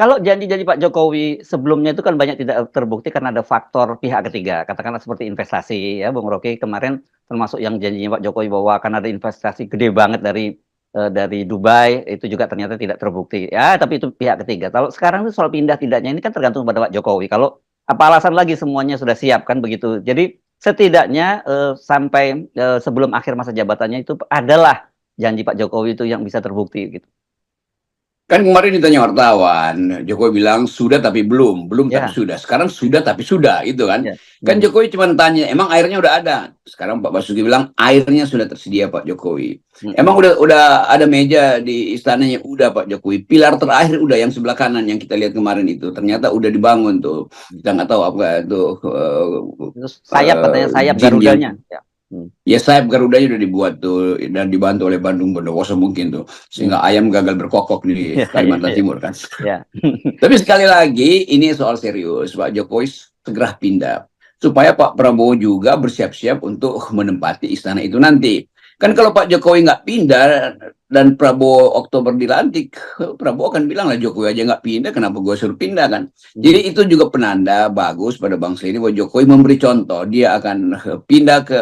Kalau janji-janji Pak Jokowi sebelumnya itu kan banyak tidak terbukti karena ada faktor pihak ketiga, katakanlah seperti investasi ya, Bung Rocky kemarin termasuk yang janjinya Pak Jokowi bahwa akan ada investasi gede banget dari Dubai, itu juga ternyata tidak terbukti. Ya, tapi itu pihak ketiga. Kalau sekarang itu soal pindah tidaknya ini kan tergantung pada Pak Jokowi. Kalau apa alasan lagi semuanya sudah siap kan begitu. Jadi setidaknya sampai sebelum akhir masa jabatannya itu adalah janji Pak Jokowi itu yang bisa terbukti gitu. Kan kemarin ditanya wartawan, Jokowi bilang sudah tapi belum, belum tapi Ya, sudah. Sekarang sudah tapi sudah, itu kan. ya. Kan Jokowi cuma tanya, emang airnya udah ada? Sekarang Pak Basuki bilang airnya sudah tersedia Pak Jokowi. Emang udah ada meja di istananya? Udah Pak Jokowi. Pilar terakhir udah yang sebelah kanan yang kita lihat kemarin itu. Ternyata udah dibangun tuh. Kita nggak tahu apa itu Terus sayap katanya sayap jin yang Garudanya. Ya. ya sayap Garudanya udah dibuat tuh dan dibantu oleh Bandung Bondowoso mungkin tuh sehingga ayam gagal berkokok di Ya, ya, Kalimantan ya. Timur kan. Ya. Tapi sekali lagi ini soal serius, Pak Jokowi segera pindah supaya Pak Prabowo juga bersiap-siap untuk menempati istana itu nanti. Kan kalau Pak Jokowi nggak pindah dan Prabowo Oktober dilantik, Prabowo akan bilang lah Jokowi aja nggak pindah, kenapa gue suruh pindah kan? Jadi itu juga penanda bagus pada bangsa ini bahwa Jokowi memberi contoh, dia akan pindah ke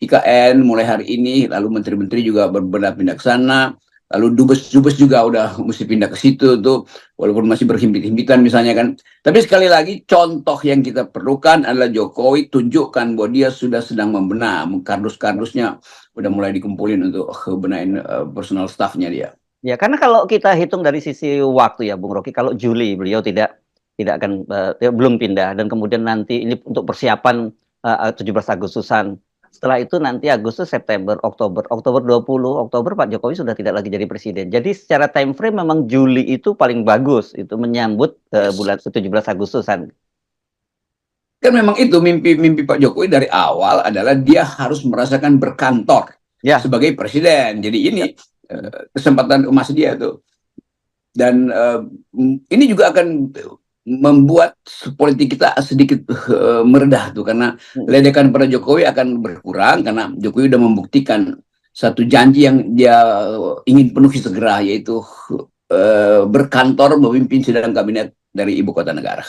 IKN mulai hari ini, lalu menteri-menteri juga pindah ke sana, lalu dubes-dubes juga udah mesti pindah ke situ tuh, walaupun masih berhimpit-himpitan misalnya kan. Tapi sekali lagi contoh yang kita perlukan adalah Jokowi tunjukkan bahwa dia sudah sedang membenah, kardus-kardusnya udah mulai dikumpulin untuk benahin personal staffnya dia. Ya, karena kalau kita hitung dari sisi waktu ya, Bung Rocky, kalau Juli beliau tidak akan belum pindah dan kemudian nanti ini untuk persiapan 17 Agustusan. Setelah itu nanti Agustus, September, Oktober 20 Oktober Pak Jokowi sudah tidak lagi jadi presiden. Jadi secara time frame memang Juli itu paling bagus itu menyambut bulan 17 Agustusan. Kan memang itu mimpi Pak Jokowi dari awal adalah dia harus merasakan berkantor Ya, sebagai presiden. Jadi ini ya, kesempatan emas dia tuh. Dan ini juga akan membuat politik kita sedikit meredah tuh karena ledekan pada Jokowi akan berkurang karena Jokowi udah membuktikan satu janji yang dia ingin penuhi segera, yaitu berkantor memimpin sidang kabinet dari ibu kota negara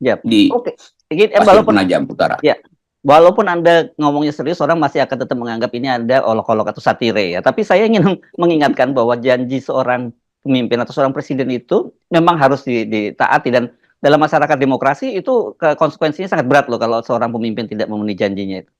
ya. di Oke. Ini, Pasir Penajam Utara. ya, walaupun Anda ngomongnya serius, orang masih akan tetap menganggap ini ada olok-olok atau satire ya. Tapi saya ingin mengingatkan bahwa janji seorang pemimpin atau seorang presiden itu memang harus ditaati dan dalam masyarakat demokrasi itu konsekuensinya sangat berat loh kalau seorang pemimpin tidak memenuhi janjinya itu.